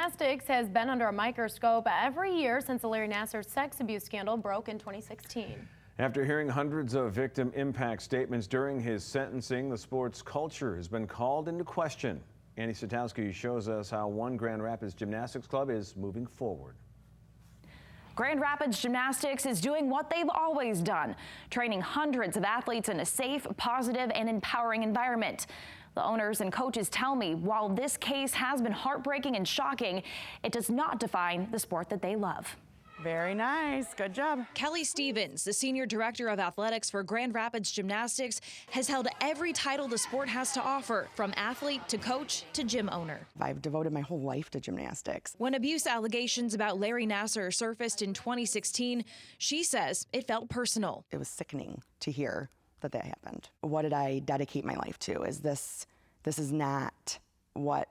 Gymnastics has been under a microscope every year since the Larry Nassar sex abuse scandal broke in 2016. After hearing hundreds of victim impact statements during his sentencing, the sport's culture has been called into question. Annie Satowski shows us how one Grand Rapids Gymnastics club is moving forward. Grand Rapids Gymnastics is doing what they've always done, training hundreds of athletes in a safe, positive, and empowering environment. The owners and coaches tell me while this case has been heartbreaking and shocking, it does not define the sport that they love. Very nice. Good job. Kelly Stevens, the senior director of athletics for Grand Rapids Gymnastics, has held every title the sport has to offer, from athlete to coach to gym owner. I've devoted my whole life to gymnastics. When abuse allegations about Larry Nassar surfaced in 2016, she says it felt personal. It was sickening to hear that happened. What did I dedicate my life to? This is not what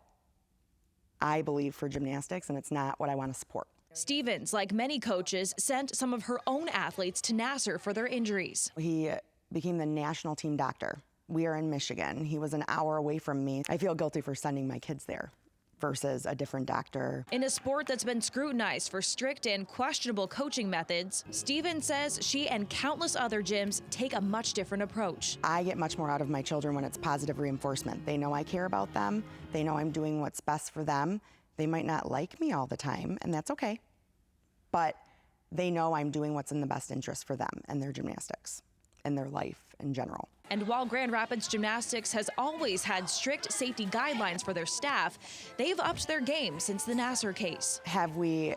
I believe for gymnastics, and it's not what I want to support. Stevens, like many coaches, sent some of her own athletes to Nassar for their injuries. He became the national team doctor. We are in Michigan. He was an hour away from me. I feel guilty for sending my kids there versus a different doctor. In a sport that's been scrutinized for strict and questionable coaching methods, Stevens says she and countless other gyms take a much different approach. I get much more out of my children when it's positive reinforcement. They know I care about them. They know I'm doing what's best for them. They might not like me all the time, and that's okay. But they know I'm doing what's in the best interest for them and their gymnastics and their life in general. And while Grand Rapids Gymnastics has always had strict safety guidelines for their staff, they've upped their game since the Nassar case. Have we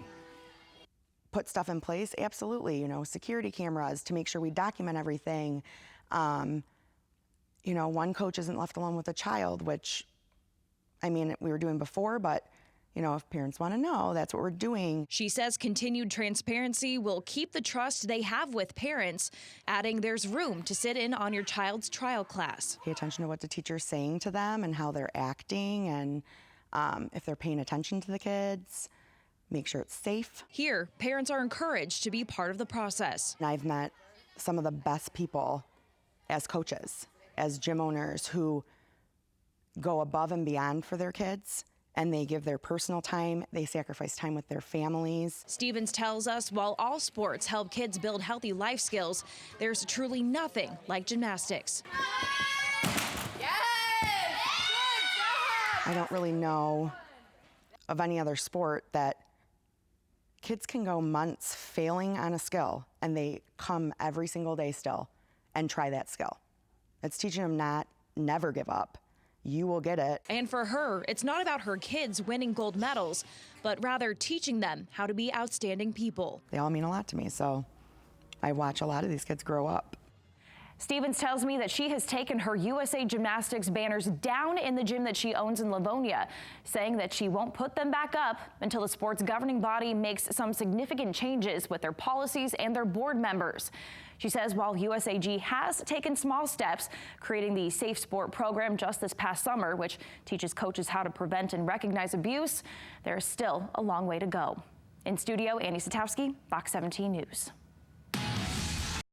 put stuff in place? Absolutely. Security cameras to make sure we document everything. One coach isn't left alone with a child, which, we were doing before, but if parents want to know, that's what we're doing. She says continued transparency will keep the trust they have with parents, adding there's room to sit in on your child's trial class. Pay attention to what the teacher's saying to them and how they're acting, and if they're paying attention to the kids, make sure it's safe. Here, parents are encouraged to be part of the process. And I've met some of the best people as coaches, as gym owners, who go above and beyond for their kids. And they give their personal time, they sacrifice time with their families. Stevens tells us while all sports help kids build healthy life skills, there's truly nothing like gymnastics. Yes! I don't really know of any other sport that kids can go months failing on a skill and they come every single day still and try that skill. It's teaching them never give up. You will get it. And for her, it's not about her kids winning gold medals, but rather teaching them how to be outstanding people. They all mean a lot to me, so I watch a lot of these kids grow up. Stevens tells me that she has taken her USA Gymnastics banners down in the gym that she owns in Livonia, saying that she won't put them back up until the sport's governing body makes some significant changes with their policies and their board members. She says while USAG has taken small steps, creating the Safe Sport program just this past summer, which teaches coaches how to prevent and recognize abuse, there is still a long way to go. In studio, Annie Satowski, Fox 17 News.